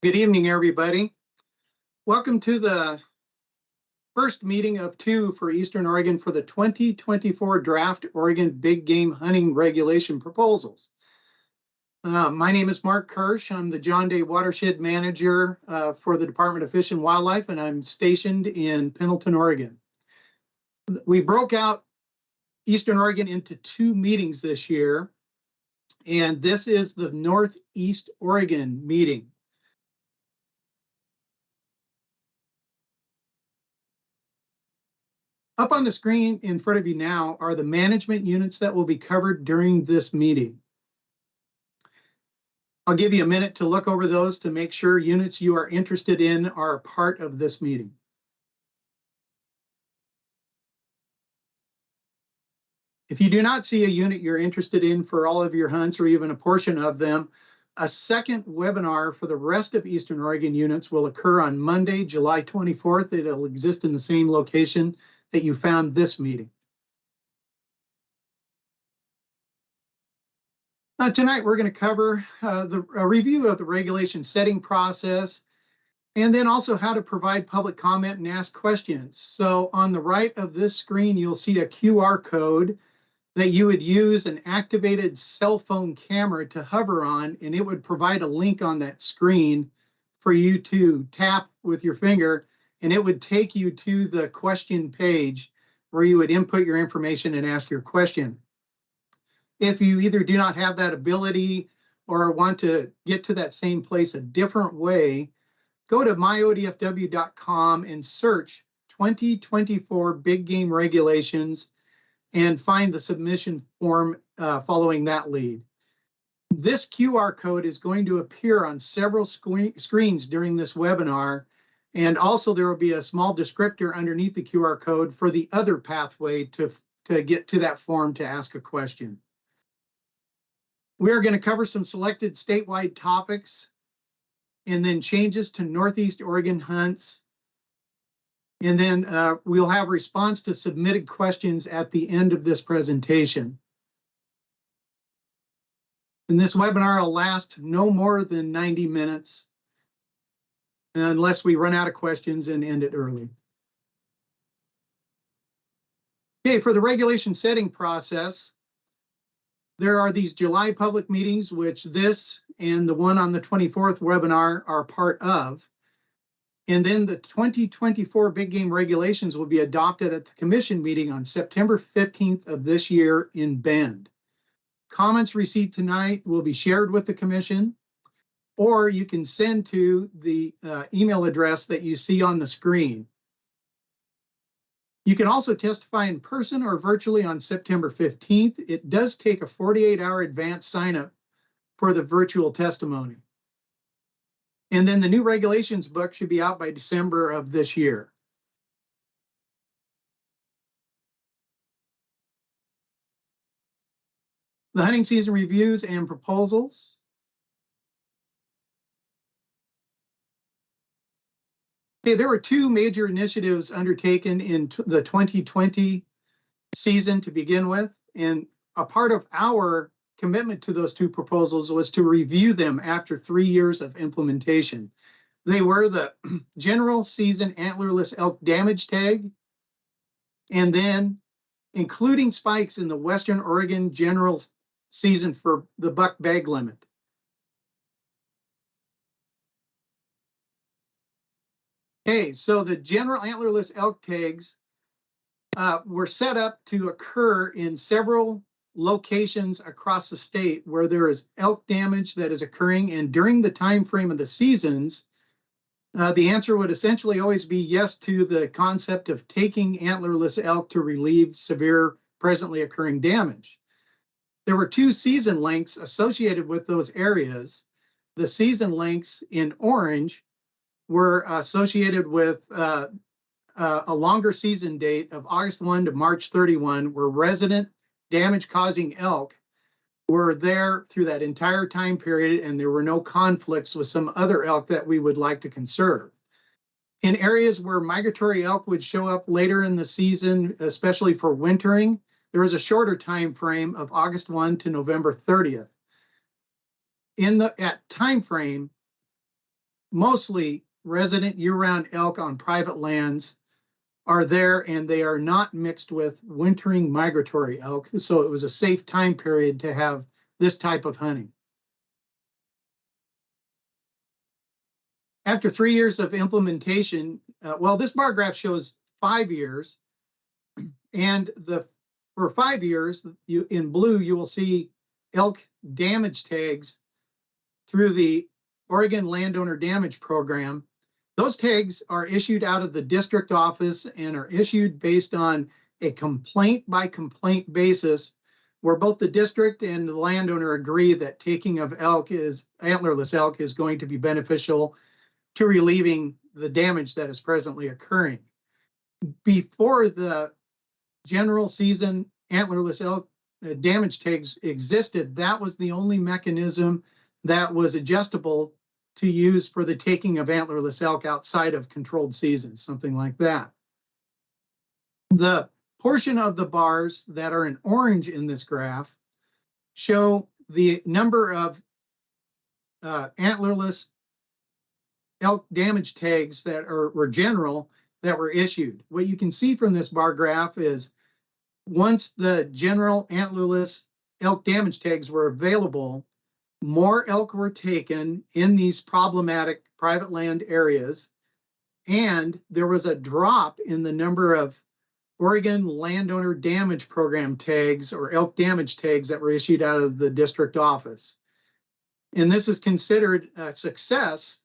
Good evening, everybody. Welcome to the first meeting of two for Eastern Oregon for the 2024 Draft Oregon Big Game Hunting Regulation Proposals. My name is Mark Kirsch. I'm the John Day Watershed Manager for the Department of Fish and Wildlife, and I'm stationed in Pendleton, Oregon. We broke out Eastern Oregon into two meetings this year, and this is the Northeast Oregon meeting. Up on the screen in front of you now are the management units that will be covered during this meeting. I'll give you a minute to look over those to make sure units you are interested in are a part of this meeting. If you do not see a unit you're interested in for all of your hunts or even a portion of them, a second webinar for the rest of Eastern Oregon units will occur on Monday, July 24th. It'll exist in the same location that you found this meeting. Tonight, we're going to cover a review of the regulation setting process, and then also how to provide public comment and ask questions. So on the right of this screen, you'll see a QR code that you would use an activated cell phone camera to hover on, and it would provide a link on that screen for you to tap with your finger, and it would take you to the question page where you would input your information and ask your question. If you either do not have that ability or want to get to that same place a different way, go to myodfw.com and search 2024 Big Game Regulations and find the submission form following that lead. This QR code is going to appear on several screens during this webinar, and also there will be a small descriptor underneath the QR code for the other pathway to get to that form to ask a question. We are going to cover some selected statewide topics and then changes to Northeast Oregon hunts. And then we'll have response to submitted questions at the end of this presentation. And this webinar will last no more than 90 minutes unless we run out of questions and end it early. Okay, for the regulation setting process, there are these July public meetings, which this and the one on the 24th webinar are part of. And then the 2024 Big Game Regulations will be adopted at the Commission meeting on September 15th of this year in Bend. Comments received tonight will be shared with the Commission, or you can send to the email address that you see on the screen. You can also testify in person or virtually on September 15th. It does take a 48-hour advance sign-up for the virtual testimony. And then the new regulations book should be out by December of this year. The hunting season reviews and proposals. Okay, there were two major initiatives undertaken in the 2020 season to begin with, and a part of our commitment to those two proposals was to review them after 3 years of implementation. They were the general season antlerless elk damage tag, and then including spikes in the Western Oregon general season for the buck bag limit. Okay, so the general antlerless elk tags were set up to occur in several locations across the state where there is elk damage that is occurring, and during the time frame of the seasons, the answer would essentially always be yes to the concept of taking antlerless elk to relieve severe presently occurring damage. There were two season lengths associated with those areas. The season lengths in orange were associated with a longer season date of August 1 to March 31, where resident damage-causing elk were there through that entire time period, and there were no conflicts with some other elk that we would like to conserve. In areas where migratory elk would show up later in the season, especially for wintering, there was a shorter time frame of August 1 to November 30th. In that time frame, mostly resident year-round elk on private lands are there, and they are not mixed with wintering migratory elk. So it was a safe time period to have this type of hunting. After 3 years of implementation, well, this bar graph shows 5 years, and for 5 years, in blue, you will see elk damage tags through the Oregon Landowner Damage Program. Those tags are issued out of the district office and are issued based on a complaint by complaint basis, where both the district and the landowner agree that taking of antlerless elk is going to be beneficial to relieving the damage that is presently occurring. Before the general season antlerless elk damage tags existed, that was the only mechanism that was adjustable to use for the taking of antlerless elk outside of controlled seasons, something like that. The portion of the bars that are in orange in this graph show the number of antlerless elk damage tags that were general that were issued. What you can see from this bar graph is once the general antlerless elk damage tags were available, more elk were taken in these problematic private land areas, and there was a drop in the number of Oregon Landowner Damage Program tags or elk damage tags that were issued out of the district office. And this is considered a success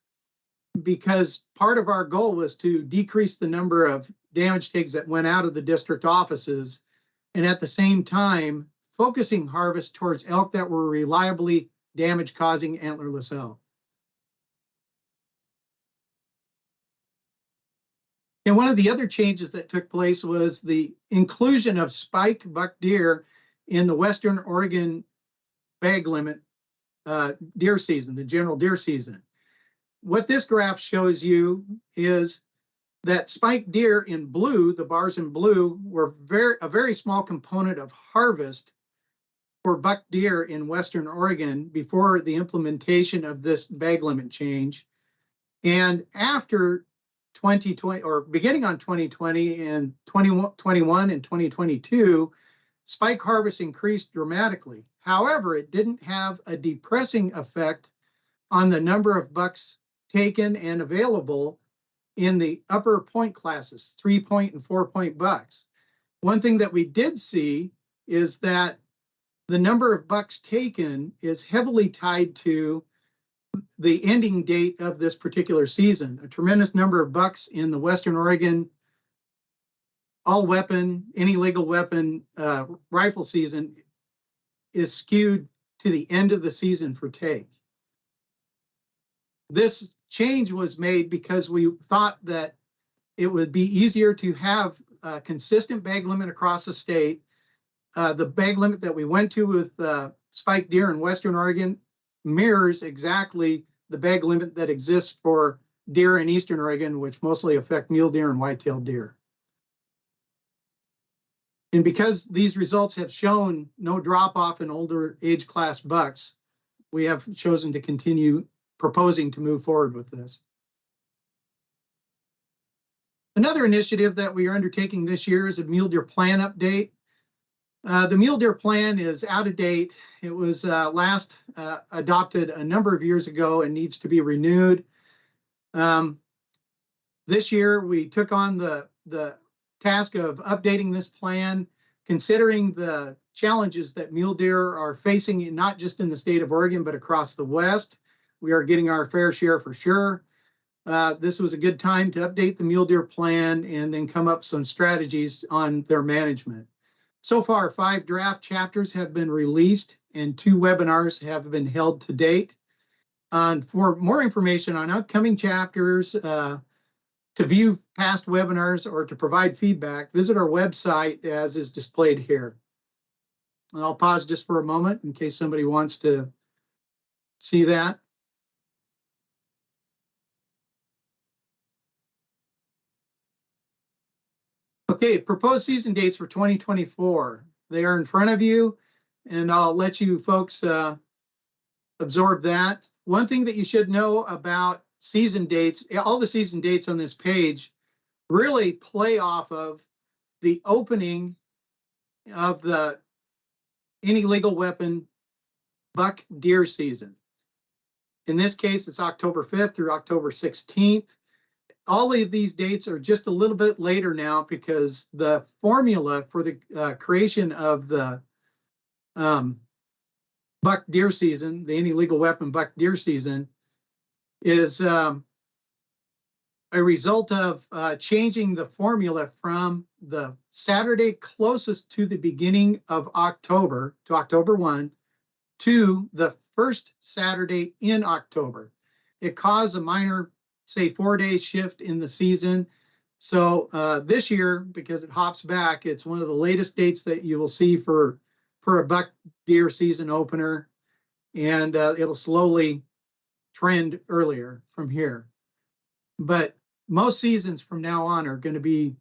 because part of our goal was to decrease the number of damage tags that went out of the district offices, and at the same time, focusing harvest towards elk that were reliably damage-causing antlerless elk. And one of the other changes that took place was the inclusion of spike buck deer in the Western Oregon bag limit deer season, the general deer season. What this graph shows you is that spike deer in blue, the bars in blue, were a very small component of harvest for buck deer in Western Oregon before the implementation of this bag limit change. And after 2020, or beginning on 2020 and 2021 and 2022, spike harvest increased dramatically. However, it didn't have a depressing effect on the number of bucks taken and available in the upper point classes, 3-point and 4-point bucks. One thing that we did see is that the number of bucks taken is heavily tied to the ending date of this particular season. A tremendous number of bucks in the Western Oregon all weapon, any legal weapon rifle season is skewed to the end of the season for take. This change was made because we thought that it would be easier to have a consistent bag limit across the state. The bag limit that we went to with spike deer in Western Oregon mirrors exactly the bag limit that exists for deer in Eastern Oregon, which mostly affect mule deer and white-tailed deer. And because these results have shown no drop-off in older age class bucks, we have chosen to continue proposing to move forward with this. Another initiative that we are undertaking this year is a mule deer plan update. The mule deer plan is out of date. It was last adopted a number of years ago and needs to be renewed. This year, we took on the task of updating this plan, considering the challenges that mule deer are facing, not just in the state of Oregon, but across the West. We are getting our fair share for sure. This was a good time to update the mule deer plan and then come up with some strategies on their management. So far, 5 draft chapters have been released and 2 webinars have been held to date. For more information on upcoming chapters, to view past webinars or to provide feedback, visit our website as is displayed here. And I'll pause just for a moment in case somebody wants to see that. Okay, proposed season dates for 2024. They are in front of you, and I'll let you folks absorb that. One thing that you should know about season dates, all the season dates on this page really play off of the opening of the any legal weapon buck deer season. In this case, it's October 5th through October 16th. All of these dates are just a little bit later now because the formula for the creation of the buck deer season, the any legal weapon buck deer season, is a result of changing the formula from the Saturday closest to the beginning of October, to October 1, to the first Saturday in October. It caused a minor, say, 4-day shift in the season. So this year, because it hops back, it's one of the latest dates that you will see for a buck deer season opener, and it'll slowly trend earlier from here. But most seasons from now on are going to be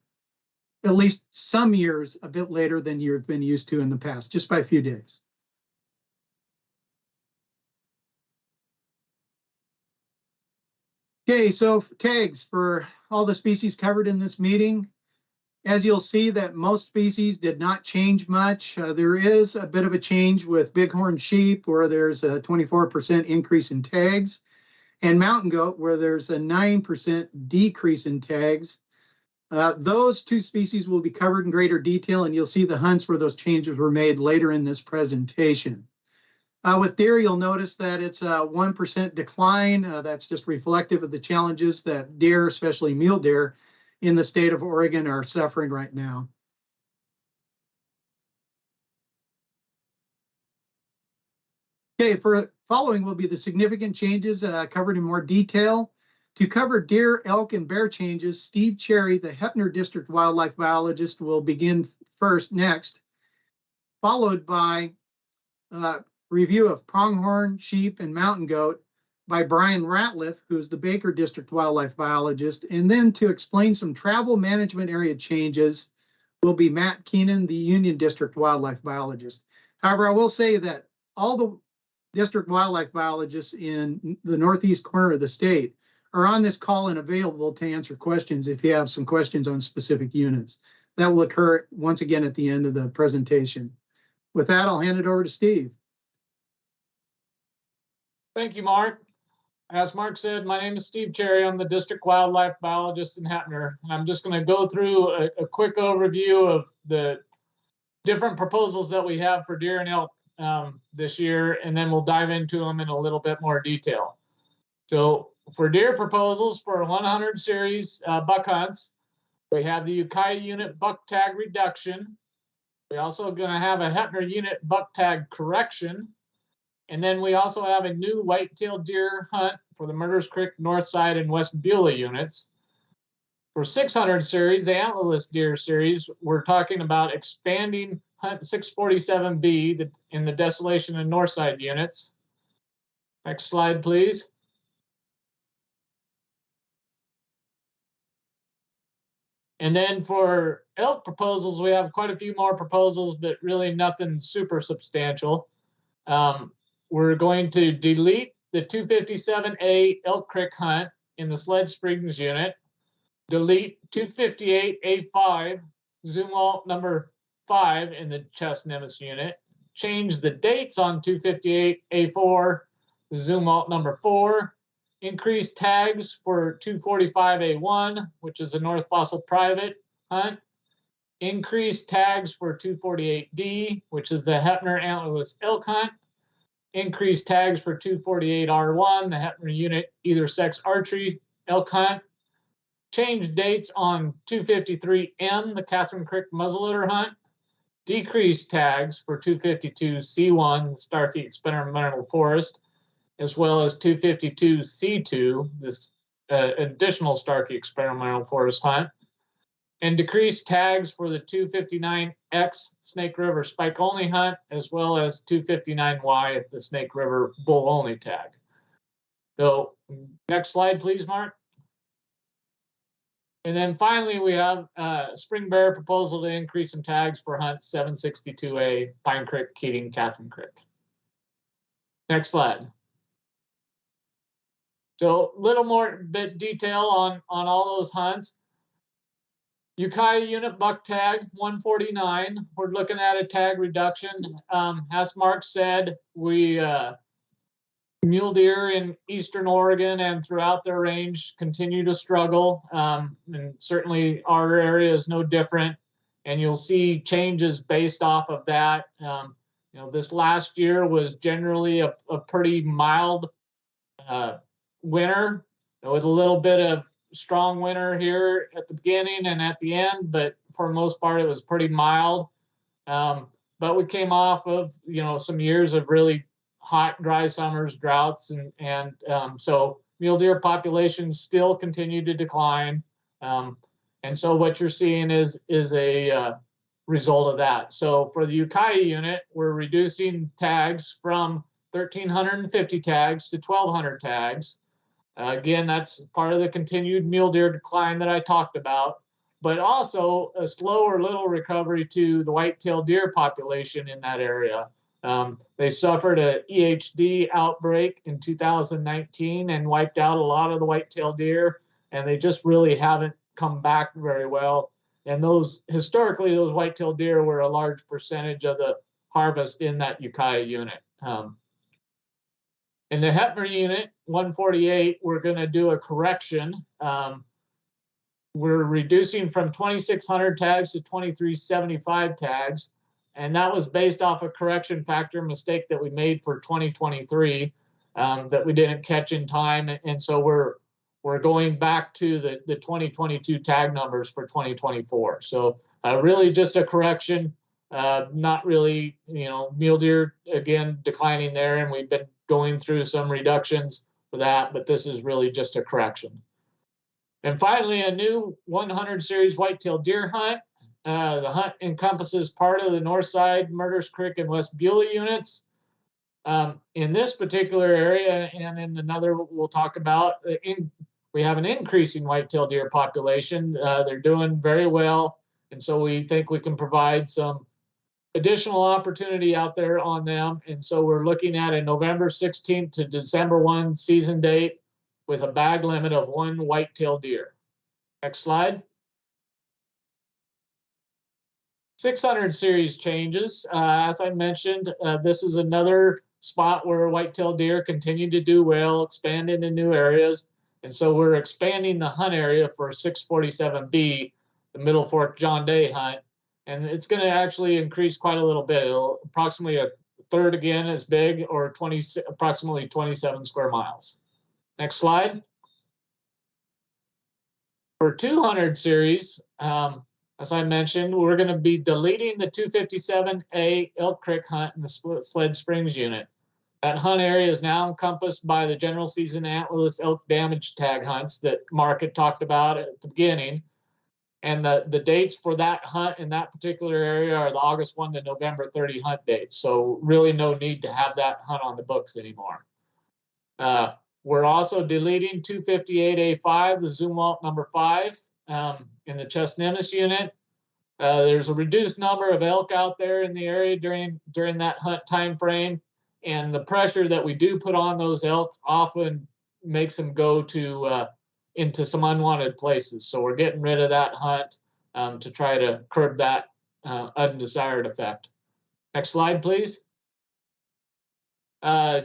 at least some years a bit later than you've been used to in the past, just by a few days. Okay, so tags for all the species covered in this meeting. As you'll see that most species did not change much. There is a bit of a change with bighorn sheep where there's a 24% increase in tags, and mountain goat where there's a 9% decrease in tags. Those two species will be covered in greater detail, and you'll see the hunts where those changes were made later in this presentation. With deer, you'll notice that it's a 1% decline. That's just reflective of the challenges that deer, especially mule deer, in the state of Oregon are suffering right now. Okay, for following will be the significant changes covered in more detail. To cover deer, elk, and bear changes, Steve Cherry, the Heppner District Wildlife Biologist, will begin next, followed by review of pronghorn, sheep, and mountain goat by Brian Ratliff, who's the Baker District Wildlife Biologist. And then to explain some travel management area changes will be Matt Keenan, the Union District Wildlife Biologist. However, I will say that all the district wildlife biologists in the northeast corner of the state are on this call and available to answer questions if you have some questions on specific units. That will occur once again at the end of the presentation. With that, I'll hand it over to Steve. Thank you, Mark. As Mark said, my name is Steve Cherry. I'm the District Wildlife Biologist in Heppner. And I'm just going to go through a quick overview of the different proposals that we have for deer and elk this year, and then we'll dive into them in a little bit more detail. So for deer proposals for 100 series buck hunts, we have the Ukiah unit buck tag reduction. We're also going to have a Heppner unit buck tag correction. And then we also have a new white-tailed deer hunt for the Murders Creek North Side and West Beulah units. For 600 series, the antlerless deer series, we're talking about expanding Hunt 647B in the Desolation and Northside units. Next slide, please. And then for elk proposals, we have quite a few more proposals, but really nothing super substantial. We're going to delete the 257A Elk Creek hunt in the Sled Springs unit, delete 258A5 Zumwalt number 5 in the Chest Nemes unit, change the dates on 258A4 Zumwalt number 4, increase tags for 245A1, which is a North Fossil private hunt, increase tags for 248D, which is the Heppner antlerless elk hunt, increase tags for 248R1, the Heppner unit either sex archery elk hunt, change dates on 253M, the Catherine Creek muzzleloader hunt, decrease tags for 252C1, Starkey experimental forest, as well as 252C2, this additional Starkey experimental forest hunt, and decrease tags for the 259X Snake River spike only hunt, as well as 259Y, the Snake River bull only tag. So next slide, please, Mark. And then finally, we have Spring Bear proposal to increase some tags for hunt 762A, Pine Creek, Keating, Catherine Creek. Next slide. So a little more bit detail on all those hunts. Ukiah unit buck tag 149. We're looking at a tag reduction. As Mark said, we mule deer in eastern Oregon and throughout their range continue to struggle, and certainly our area is no different. And you'll see changes based off of that. You know, this last year was generally a pretty mild winter with a little bit of strong winter here at the beginning and at the end, but for the most part, it was pretty mild. But we came off of, you know, some years of really hot, dry summers, droughts, and so mule deer populations still continue to decline. And so what you're seeing is a result of that. So for the Ukiah unit, we're reducing tags from 1,350 tags to 1,200 tags. Again, that's part of the continued mule deer decline that I talked about, but also a slower little recovery to the white-tailed deer population in that area. They suffered a EHD outbreak in 2019 and wiped out a lot of the white-tailed deer, and they just really haven't come back very well. And those, historically, those white-tailed deer were a large percentage of the harvest in that Ukiah unit. In the Heppner unit, 148, we're going to do a correction. We're reducing from 2,600 tags to 2,375 tags. And that was based off a correction factor mistake that we made for 2023 that we didn't catch in time. And so we're going back to the 2022 tag numbers for 2024. So really just a correction, not really, you know, mule deer, again, declining there. And we've been going through some reductions for that, but this is really just a correction. And finally, a new 100 series whitetail deer hunt. The hunt encompasses part of the north side, Murders Creek and West Beulah units. In this particular area, and in another we'll talk about, we have an increasing whitetail deer population. They're doing very well, and so we think we can provide some additional opportunity out there on them. And so we're looking at a November 16th to December 1 season date with a bag limit of 1 whitetail deer. Next slide. 600 series changes. As I mentioned, this is another spot where whitetail deer continue to do well, expand into new areas. And so we're expanding the hunt area for 647B, the Middle Fork John Day hunt. And it's going to actually increase quite a little bit. It'll approximately a third again as big, or approximately 27 square miles. Next slide. For 200 series, as I mentioned, we're going to be deleting the 257A Elk Creek hunt in the Sled Springs unit. That hunt area is now encompassed by the general season antlerless elk damage tag hunts that Mark had talked about at the beginning. And the dates for that hunt in that particular area are the August 1 to November 30 hunt dates. So really no need to have that hunt on the books anymore. We're also deleting 258A5, the Zumwalt number 5, in the Chesnemus unit. There's a reduced number of elk out there in the area during that hunt time frame, and the pressure that we do put on those elk often makes them go to into some unwanted places. So we're getting rid of that hunt to try to curb that undesired effect. Next slide, please.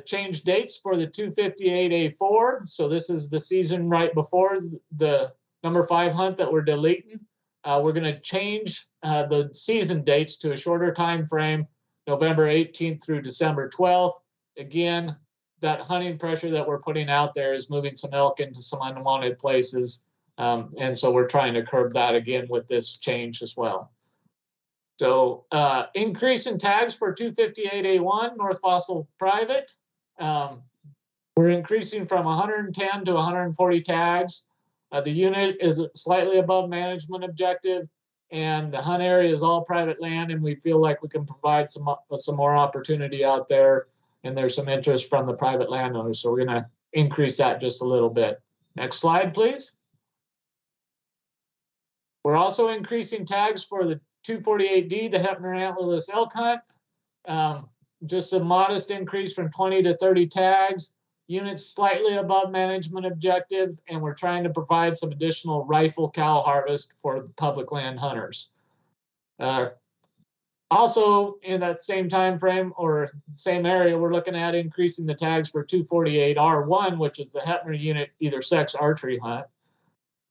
Change dates for the 258A4. So this is the season right before the number 5 hunt that we're deleting. We're going to change the season dates to a shorter time frame, November 18th through December 12th. Again, that hunting pressure that we're putting out there is moving some elk into some unwanted places. And so we're trying to curb that again with this change as well. So increase in tags for 258A1, North Fossil Private. We're increasing from 110 to 140 tags. The unit is slightly above management objective, and the hunt area is all private land, and we feel like we can provide some more opportunity out there, and there's some interest from the private landowners. So we're going to increase that just a little bit. Next slide, please. We're also increasing tags for the 248D, the Heppner antlerless elk hunt. Just a modest increase from 20 to 30 tags. units slightly above management objective, and we're trying to provide some additional rifle cow harvest for the public land hunters. Also, in that same time frame or same area, we're looking at increasing the tags for 248R1, which is the Heppner unit either sex archery hunt.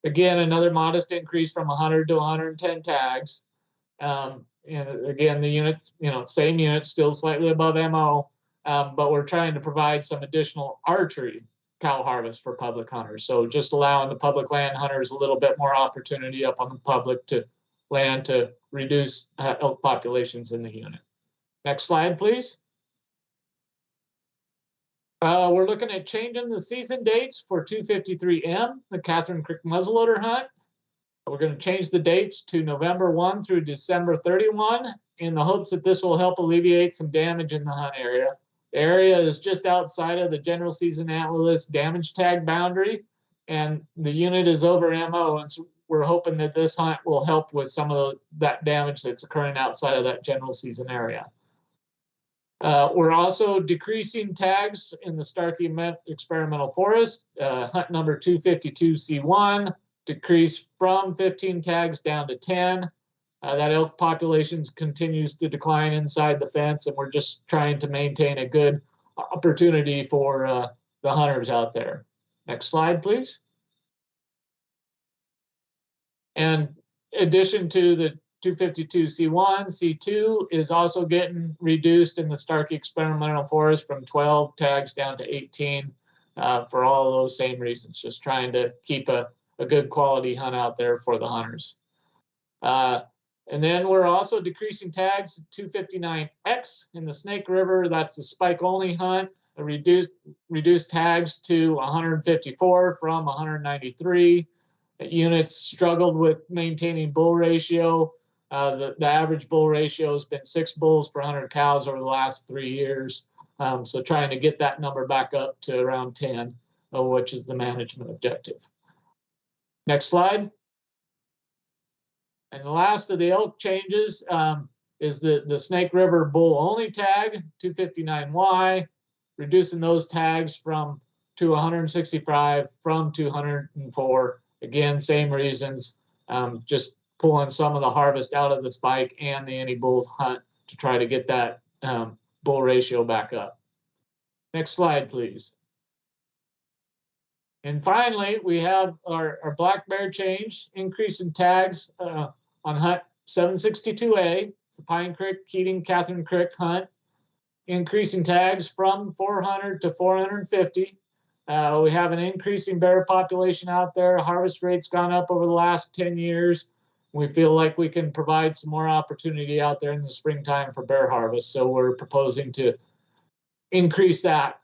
Again, another modest increase from 100 to 110 tags. And again, the units, same unit, still slightly above MO, but we're trying to provide some additional archery cow harvest for public hunters. So just allowing the public land hunters a little bit more opportunity up on the public land to reduce elk populations in the unit. Next slide, please. We're looking at changing the season dates for 253M, the Catherine Creek muzzleloader hunt. We're going to change the dates to November 1 through December 31 in the hopes that this will help alleviate some damage in the hunt area. The area is just outside of the general season antler list damage tag boundary, and the unit is over MO, and so we're hoping that this hunt will help with some of that damage that's occurring outside of that general season area. We're also decreasing tags in the Starkey Experimental Forest. Hunt number 252C1 decreased from 15 tags down to 10. That elk population continues to decline inside the fence, and we're just trying to maintain a good opportunity for the hunters out there. Next slide, please. And in addition to the 252C1, C2 is also getting reduced in the Starkey Experimental Forest from 12 tags down to 18 for all of those same reasons, just trying to keep a good quality hunt out there for the hunters. And then we're also decreasing tags 259X in the Snake River. That's the spike only hunt. Reduced tags to 154 from 193. Units struggled with maintaining bull ratio. The average bull ratio has been 6 bulls per 100 cows over the last 3 years. So trying to get that number back up to around 10, which is the management objective. Next slide. And the last of the elk changes is the Snake River bull only tag, 259Y, reducing those tags to 165 from 204. Again, same reasons, just pulling some of the harvest out of the spike and the any bull hunt to try to get that bull ratio back up. Next slide, please. And finally, we have our black bear change, increase in tags on hunt 762A, it's the Pine Creek, Keating, Catherine Creek hunt, increasing tags from 400 to 450. We have an increasing bear population out there. Harvest rate's gone up over the last 10 years. We feel like we can provide some more opportunity out there in the springtime for bear harvest. So we're proposing to increase that.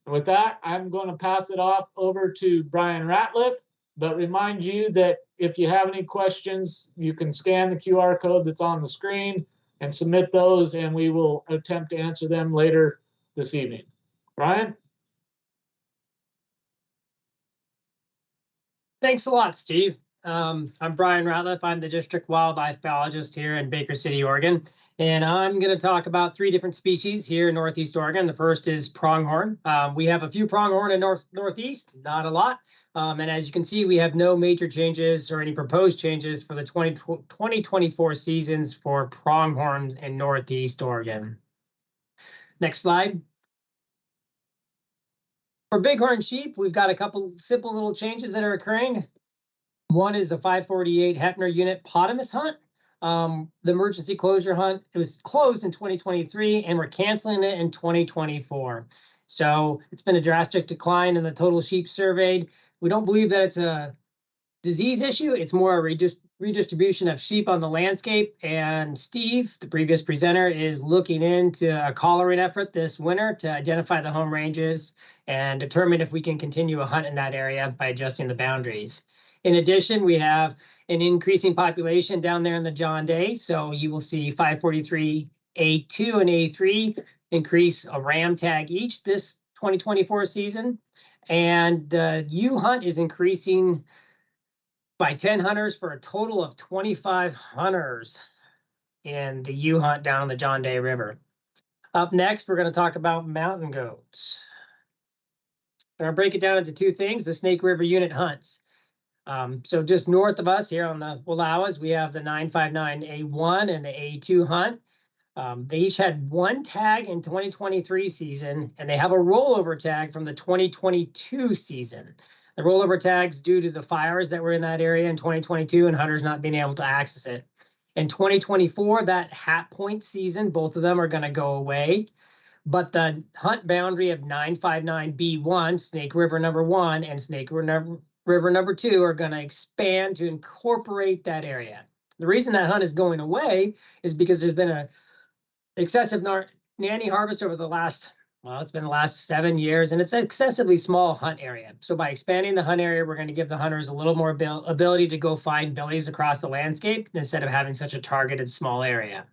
With that, I'm going to pass it off over to Brian Ratliff, but remind you that if you have any questions, you can scan the QR code that's on the screen and submit those, and we will attempt to answer them later this evening. Brian? Thanks a lot, Steve. I'm Brian Ratliff. I'm the district wildlife biologist here in Baker City, Oregon. And I'm going to talk about 3 different species here in Northeast Oregon. The first is pronghorn. We have a few pronghorn in Northeast, not a lot. And as you can see, we have no major changes or any proposed changes for the 2024 seasons for pronghorn in Northeast Oregon. Next slide. For bighorn sheep, we've got a couple simple little changes that are occurring. One is the 548 Heppner unit potamus hunt. The emergency closure hunt, it was closed in 2023 and we're canceling it in 2024. So it's been a drastic decline in the total sheep surveyed. We don't believe that it's a disease issue. It's more a redistribution of sheep on the landscape. And Steve, the previous presenter, is looking into a collaring effort this winter to identify the home ranges and determine if we can continue a hunt in that area by adjusting the boundaries. In addition, we have an increasing population down there in the John Day. So you will see 543A2 and A3 increase a ram tag each this 2024 season. And the U hunt is increasing by 10 hunters for a total of 25 hunters in the U hunt down the John Day River. Up next, we're going to talk about mountain goats. I'm gonna break it down into two things, the Snake River unit hunts. So just north of us here on the Wallowas, we have the 959A1 and the A2 hunt. They each had one tag in 2023 season, and they have a rollover tag from the 2022 season. The rollover tag's due to the fires that were in that area in 2022 and hunters not being able to access it. In 2024, that Hat Point season, both of them are going to go away. But the hunt boundary of 959B1, Snake River number 1, and Snake River number 2 are going to expand to incorporate that area. The reason that hunt is going away is because there's been a excessive nanny harvest over the last, well, it's been the last 7 years, and it's an excessively small hunt area. So by expanding the hunt area, we're going to give the hunters a little more ability to go find billies across the landscape instead of having such a targeted small area.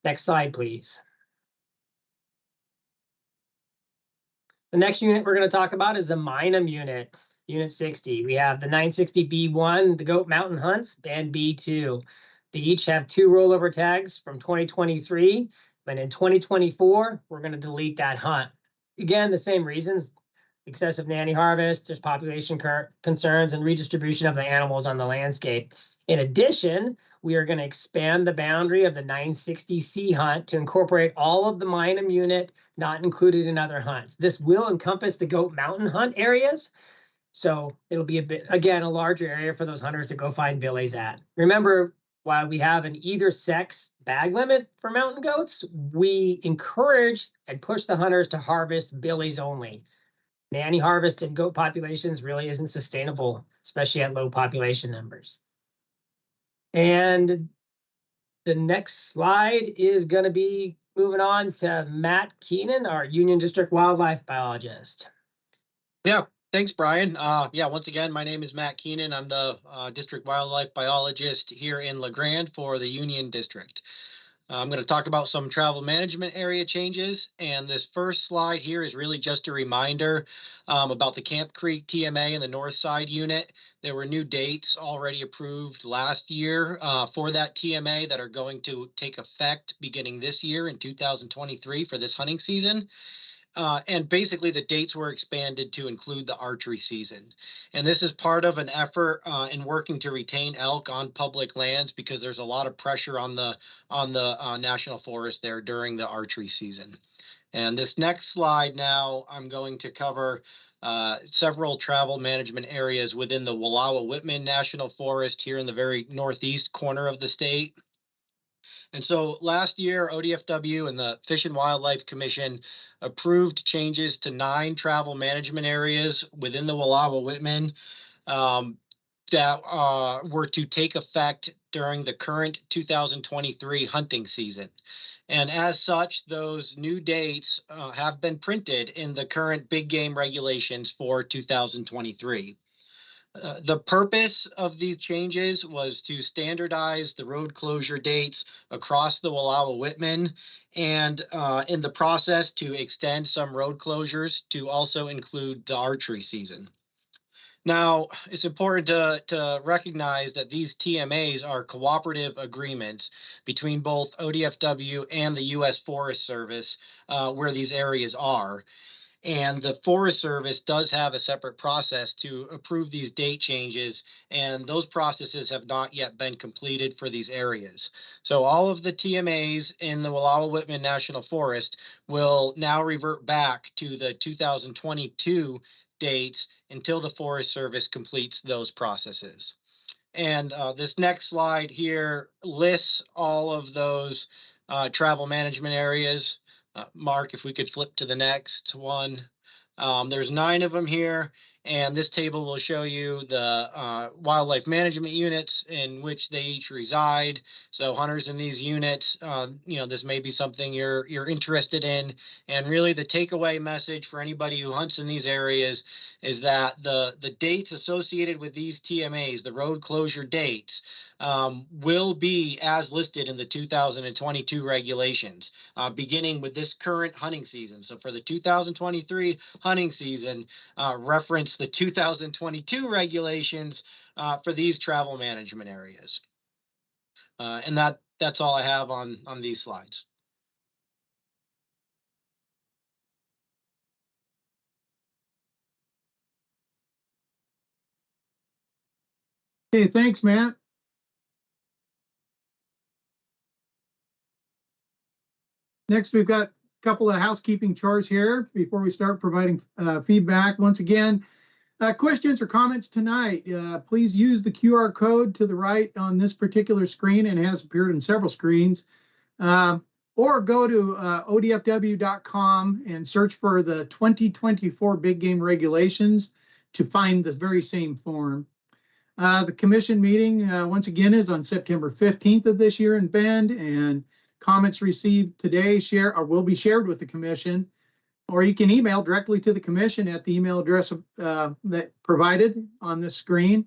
Next slide, please. The next unit we're going to talk about is the Minam unit, Unit 60. We have the 960B1, the Goat Mountain Hunts, and B2. They each have 2 rollover tags from 2023, but in 2024, we're going to delete that hunt. Again, the same reasons, excessive nanny harvest, there's population concerns, and redistribution of the animals on the landscape. In addition, we are going to expand the boundary of the 960C hunt to incorporate all of the Minam unit not included in other hunts. This will encompass the Goat Mountain hunt areas. So it'll be a bit, again, a larger area for those hunters to go find billies at. Remember, while we have an either sex bag limit for mountain goats, we encourage and push the hunters to harvest billies only. Nanny harvest in goat populations really isn't sustainable, especially at low population numbers. And the next slide is going to be moving on to Matt Keenan, our Union District wildlife biologist. Yeah, thanks, Brian. Once again, my name is Matt Keenan. I'm the district wildlife biologist here in LeGrand for the Union District. I'm going to talk about some travel management area changes, and this first slide here is really just a reminder about the Camp Creek TMA and the North Side unit. There were new dates already approved last year for that TMA that are going to take effect beginning this year in 2023 for this hunting season. And basically the dates were expanded to include the archery season. And this is part of an effort in working to retain elk on public lands because there's a lot of pressure on the national forest there during the archery season. And this next slide now, I'm going to cover several travel management areas within the Wallowa-Whitman National Forest here in the very northeast corner of the state. And so last year, ODFW and the Fish and Wildlife Commission approved changes to 9 travel management areas within the Wallowa-Whitman that were to take effect during the current 2023 hunting season. And as such, those new dates have been printed in the current big game regulations for 2023. The purpose of these changes was to standardize the road closure dates across the Wallowa-Whitman and in the process to extend some road closures to also include the archery season. Now, it's important to recognize that these TMAs are cooperative agreements between both ODFW and the U.S. Forest Service where these areas are. And the Forest Service does have a separate process to approve these date changes, and those processes have not yet been completed for these areas. So all of the TMAs in the Wallowa-Whitman National Forest will now revert back to the 2022 dates until the Forest Service completes those processes. And this next slide here lists all of those travel management areas. Mark, if we could flip to the next one. There's 9 of them here, and this table will show you the wildlife management units in which they each reside. So hunters in these units, this may be something you're interested in. And really the takeaway message for anybody who hunts in these areas is that the dates associated with these TMAs, the road closure dates, will be as listed in the 2022 regulations, beginning with this current hunting season. So for the 2023 hunting season, reference the 2022 regulations for these travel management areas. And that's all I have on these slides. Okay, thanks, Matt. Next, we've got a couple of housekeeping chores here before we start providing feedback. Once again, questions or comments tonight, please use the QR code to the right on this particular screen, and it has appeared on several screens. Or go to odfw.com and search for the 2024 Big Game Regulations to find the very same form. The commission meeting, once again, is on September 15th of this year in Bend, and comments received today will be shared with the commission, or you can email directly to the commission at the email address that provided on this screen.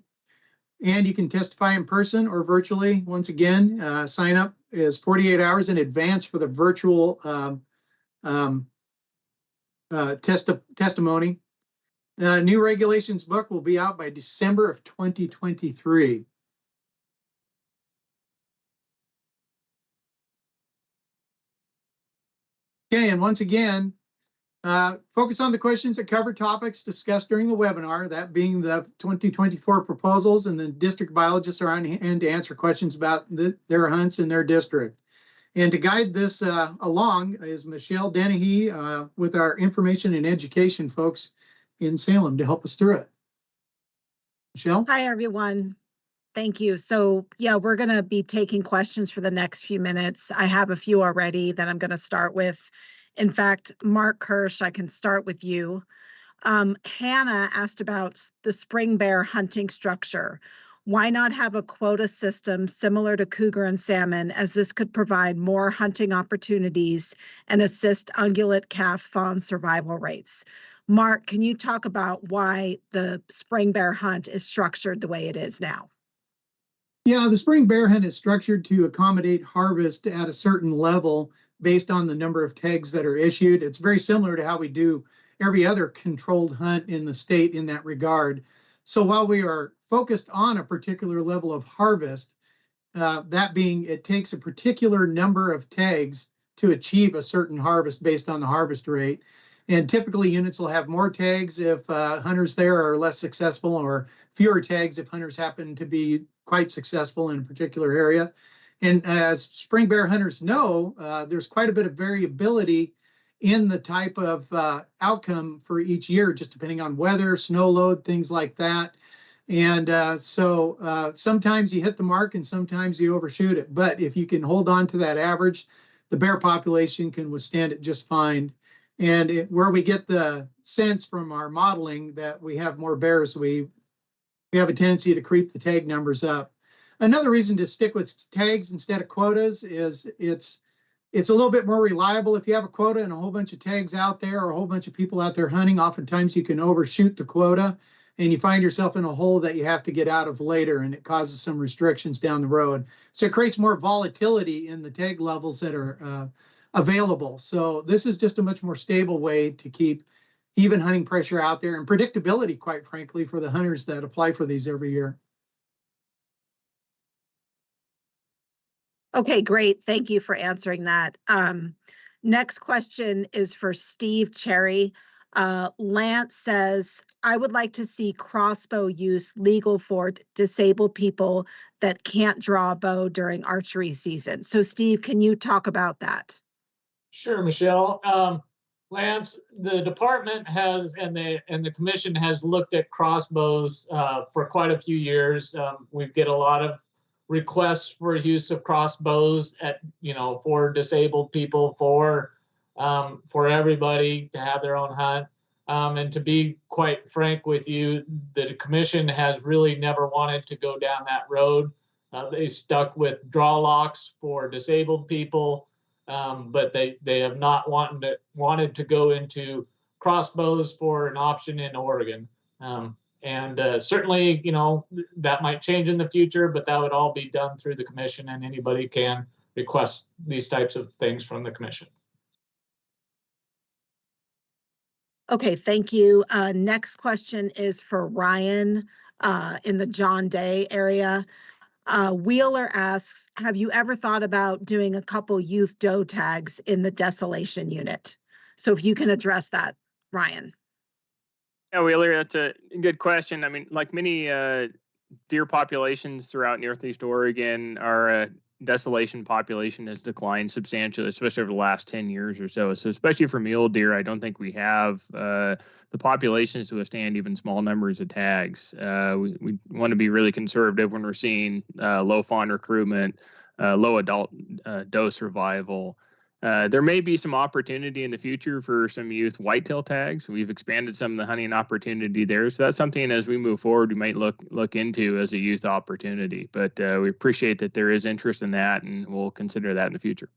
And you can testify in person or virtually. Once again, sign up is 48 hours in advance for the virtual testimony. New regulations book will be out by December of 2023. Okay, and once again, focus on the questions that cover topics discussed during the webinar, that being the 2024 proposals, and the district biologists are on hand to answer questions about their hunts in their district. And to guide this along is Michelle Dennehy with our information and education folks in Salem to help us through it. Michelle? Hi, everyone. Thank you. So yeah, we're going to be taking questions for the next few minutes. I have a few already that I'm going to start with. In fact, Mark Kirsch, I can start with you. Hannah asked about the spring bear hunting structure. Why not have a quota system similar to cougar and salmon, as this could provide more hunting opportunities and assist ungulate calf fawn survival rates? Mark, can you talk about why the spring bear hunt is structured the way it is now? Yeah, the spring bear hunt is structured to accommodate harvest at a certain level based on the number of tags that are issued. It's very similar to how we do every other controlled hunt in the state in that regard. So while we are focused on a particular level of harvest, that being it takes a particular number of tags to achieve a certain harvest based on the harvest rate. And typically units will have more tags if hunters there are less successful, or fewer tags if hunters happen to be quite successful in a particular area. And as spring bear hunters know, there's quite a bit of variability in the type of outcome for each year, just depending on weather, snow load, things like that. And so sometimes you hit the mark and sometimes you overshoot it. But if you can hold on to that average, the bear population can withstand it just fine. And where we get the sense from our modeling that we have more bears, we have a tendency to creep the tag numbers up. Another reason to stick with tags instead of quotas is it's a little bit more reliable. If you have a quota and a whole bunch of tags out there, or a whole bunch of people out there hunting, oftentimes you can overshoot the quota and you find yourself in a hole that you have to get out of later, and it causes some restrictions down the road. So it creates more volatility in the tag levels that are available. So this is just a much more stable way to keep even hunting pressure out there, and predictability, quite frankly, for the hunters that apply for these every year. Okay, great. Thank you for answering that. Next question is for Steve Cherry. Lance says, I would like to see crossbow use legal for disabled people that can't draw a bow during archery season. So Steve, can you talk about that? Sure, Michelle. Lance, the department has and the commission has looked at crossbows for quite a few years. We get a lot of requests for use of crossbows at for disabled people, for everybody to have their own hunt. And to be quite frank with you, the commission has really never wanted to go down that road. They stuck with draw locks for disabled people. But they have not wanted to go into crossbows for an option in Oregon. And certainly, that might change in the future, but that would all be done through the commission, and anybody can request these types of things from the commission. Okay, thank you. Next question is for Ryan in the John Day area. Wheeler asks, have you ever thought about doing a couple youth doe tags in the desolation unit? So if you can address that, Ryan. Yeah, Wheeler, that's a good question. I mean, like many deer populations throughout Northeast Oregon, our desolation population has declined substantially, especially over the last 10 years or so. So especially for mule deer, I don't think we have the populations to withstand even small numbers of tags. We want to be really conservative when we're seeing low fawn recruitment, low adult doe survival. There may be some opportunity in the future for some youth whitetail tags. We've expanded some of the hunting opportunity there. So that's something as we move forward, we might look into as a youth opportunity. But we appreciate that there is interest in that, and we'll consider that in the future.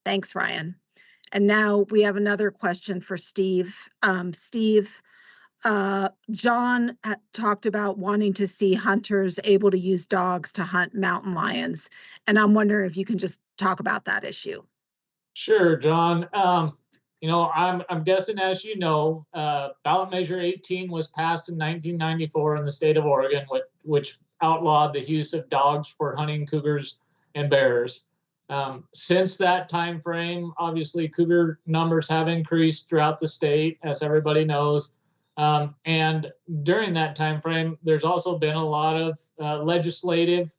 Thanks, Ryan. And now we have another question for Steve. Steve, John talked about wanting to see hunters able to use dogs to hunt mountain lions. And I'm wondering if you can just talk about that issue. Sure, John. I'm guessing, as you know, ballot measure 18 was passed in 1994 in the state of Oregon, which outlawed the use of dogs for hunting cougars and bears. Since that time frame, obviously cougar numbers have increased throughout the state, as everybody knows. And during that time frame, there's also been a lot of legislative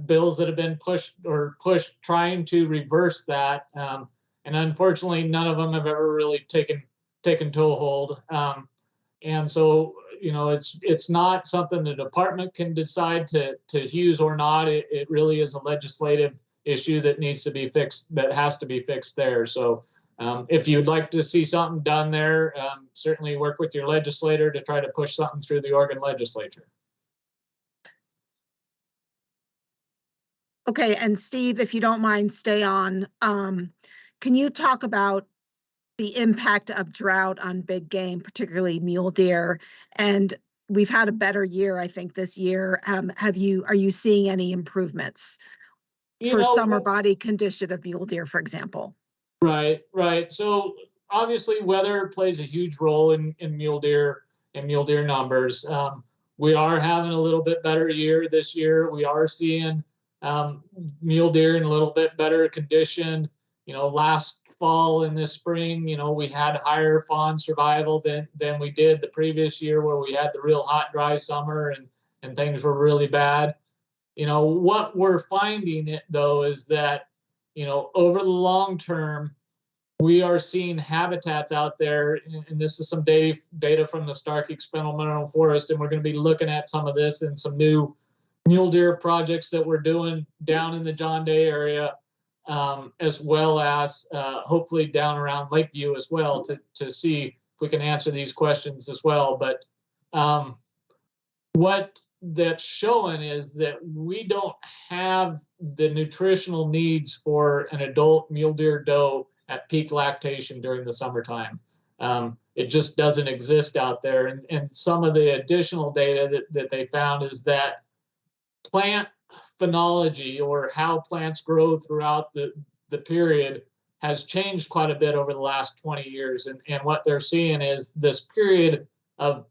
bills that have been pushed trying to reverse that. And unfortunately, none of them have ever really taken toehold. And so, it's not something the department can decide to use or not. It really is a legislative issue that needs to be fixed, that has to be fixed there. So if you'd like to see something done there, certainly work with your legislator to try to push something through the Oregon legislature. Okay, and Steve, if you don't mind, stay on. Can you talk about the impact of drought on big game, particularly mule deer? And we've had a better year, I think, this year. Are you seeing any improvements for summer body condition of mule deer, for example? Right. So obviously weather plays a huge role in mule deer and mule deer numbers. We are having a little bit better year this year. We are seeing mule deer in a little bit better condition. Last fall and this spring, we had higher fawn survival than we did the previous year, where we had the real hot, dry summer and things were really bad. What we're finding though is that over the long term, we are seeing habitats out there, and this is some data from the Stark Experimental Forest, and we're going to be looking at some of this in some new mule deer projects that we're doing down in the John Day area, as well as hopefully down around Lakeview as well, to see if we can answer these questions as well. But what that's showing is that we don't have the nutritional needs for an adult mule deer doe at peak lactation during the summertime. It just doesn't exist out there. And some of the additional data that they found is that plant phenology, or how plants grow throughout the period, has changed quite a bit over the last 20 years. And what they're seeing is this period of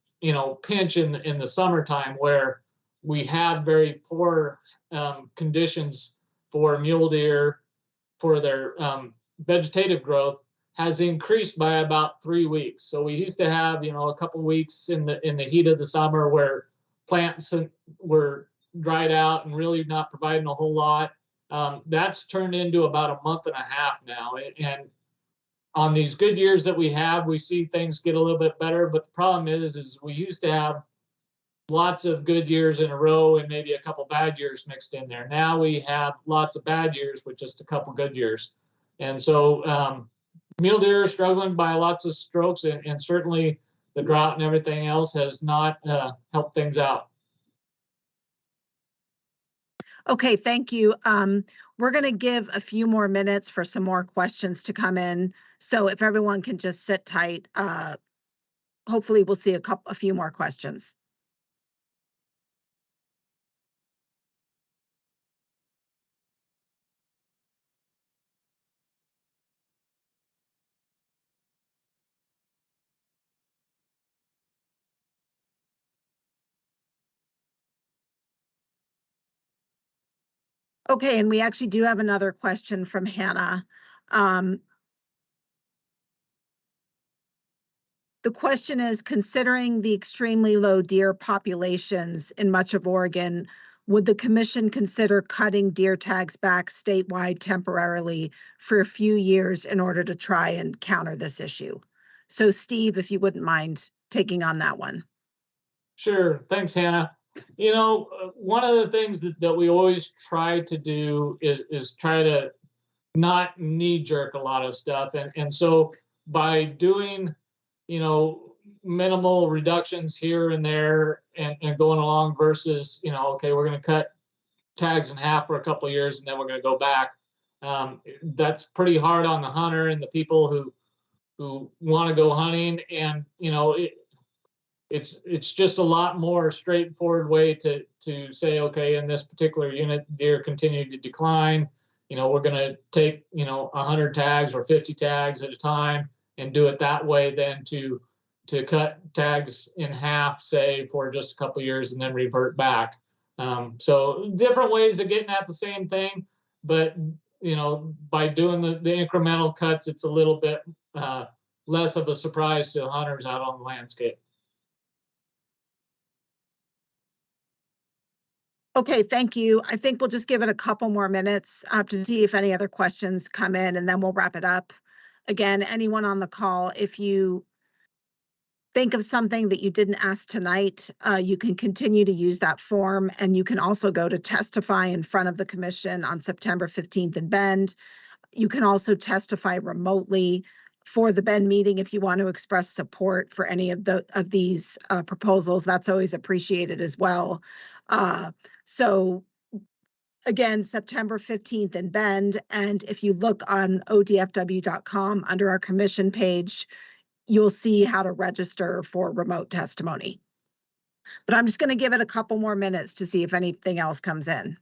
pinch in the summertime, where we have very poor conditions for mule deer for their vegetative growth, has increased by about 3 weeks. So we used to have a couple weeks in the heat of the summer where plants were dried out and really not providing a whole lot. That's turned into about a month and a half now. And on these good years that we have, we see things get a little bit better. But the problem is we used to have lots of good years in a row and maybe a couple bad years mixed in there. Now we have lots of bad years with just a couple good years. And so mule deer are struggling by lots of strokes, and certainly the drought and everything else has not helped things out. Okay, thank you. We're going to give a few more minutes for some more questions to come in. So if everyone can just sit tight, hopefully we'll see a few more questions. Okay, and we actually do have another question from Hannah. The question is, considering the extremely low deer populations in much of Oregon, would the commission consider cutting deer tags back statewide temporarily for a few years in order to try and counter this issue? So Steve, if you wouldn't mind taking on that one. Sure. Thanks, Hannah. You know, one of the things that we always try to do is try to not knee jerk a lot of stuff. And so by doing, you know, minimal reductions here and there and going along versus, you know, okay, we're going to cut tags in half for a couple of years and then we're going to go back. That's pretty hard on the hunter and the people who want to go hunting. And, you know, it's just a lot more straightforward way to say, okay, in this particular unit, deer continue to decline. You know, we're going to take, you know, 100 tags or 50 tags at a time and do it that way than to cut tags in half, say, for just a couple of years and then revert back. So different ways of getting at the same thing, but, you know, by doing the incremental cuts, it's a little bit less of a surprise to the hunters out on the landscape. Okay, thank you. I think we'll just give it a couple more minutes to see if any other questions come in, and then we'll wrap it up. Again, anyone on the call, if you think of something that you didn't ask tonight, you can continue to use that form, and you can also go to testify in front of the commission on September 15th in Bend. You can also testify remotely for the Bend meeting if you want to express support for any of these proposals. That's always appreciated as well. So again, September 15th in Bend, and if you look on odfw.com under our commission page, you'll see how to register for remote testimony. But I'm just going to give it a couple more minutes to see if anything else comes in.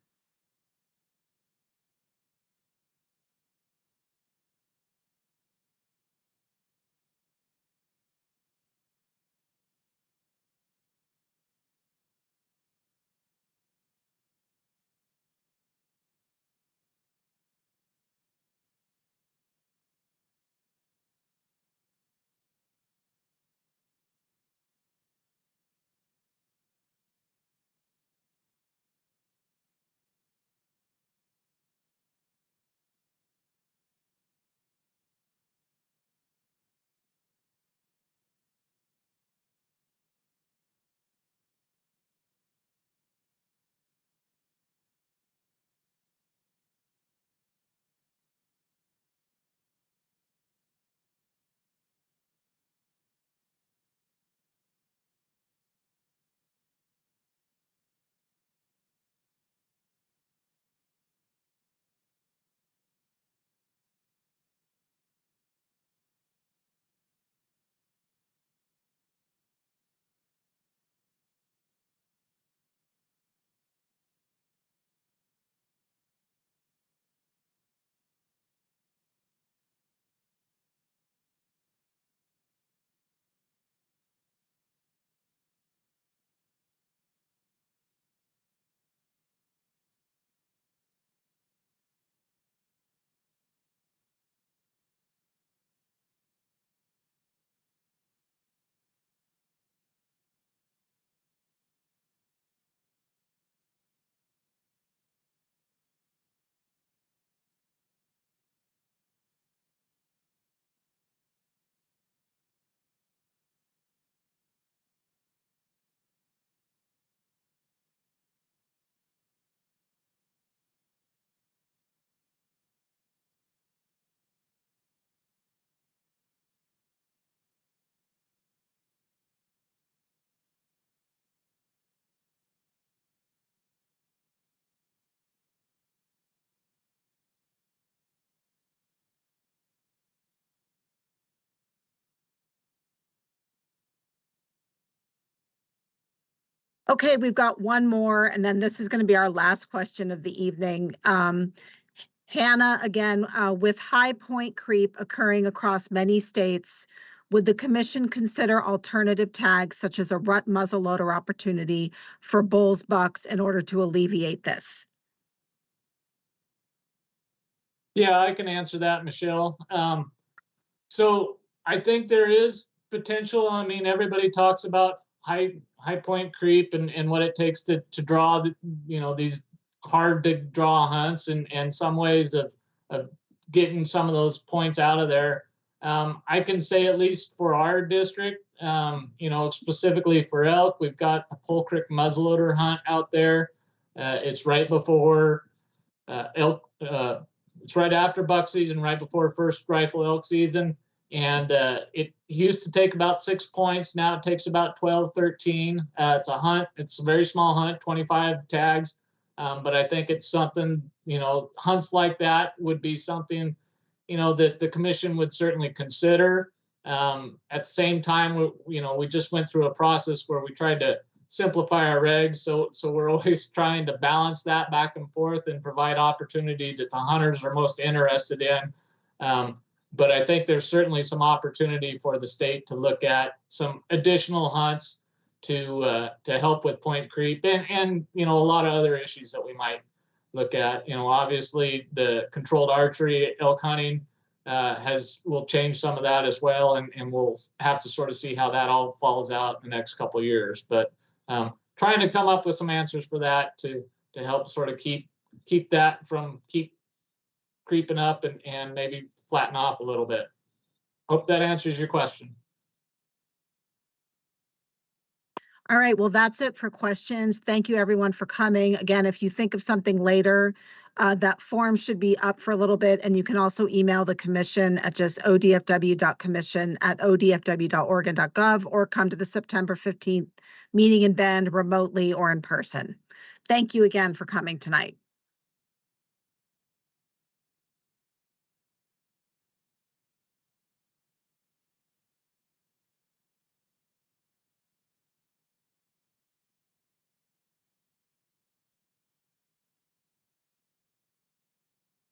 Okay, we've got one more, and then this is going to be our last question of the evening. Hannah, again, with high point creep occurring across many states, would the commission consider alternative tags such as a rut muzzleloader opportunity for bulls, bucks in order to alleviate this? Yeah, I can answer that, Michelle. So I think there is potential. I mean, everybody talks about high point creep and what it takes to draw these hard to draw hunts, and some ways of getting some of those points out of there. I can say, at least for our district, specifically for elk, we've got the Pole Creek muzzleloader hunt out there. It's right before elk. It's right after buck season, right before first rifle elk season. And it used to take about 6 points. Now it takes about 12, 13. It's a hunt. It's a very small hunt, 25 tags. But I think it's something, hunts like that would be something, that the commission would certainly consider. At the same time, we just went through a process where we tried to simplify our regs. So we're always trying to balance that back and forth and provide opportunity that the hunters are most interested in. But I think there's certainly some opportunity for the state to look at some additional hunts to help with point creep and a lot of other issues that we might look at. Obviously the controlled archery elk hunting will change some of that as well, and we'll have to sort of see how that all falls out in the next couple of years. But trying to come up with some answers for that to help sort of keep that from creeping up and maybe flatten off a little bit. Hope that answers your question. All right, well, that's it for questions. Thank you everyone for coming. Again, if you think of something later, that form should be up for a little bit, and you can also email the commission at just odfw.commission@odfw.oregon.gov or come to the September 15th meeting in Bend remotely or in person. Thank you again for coming tonight.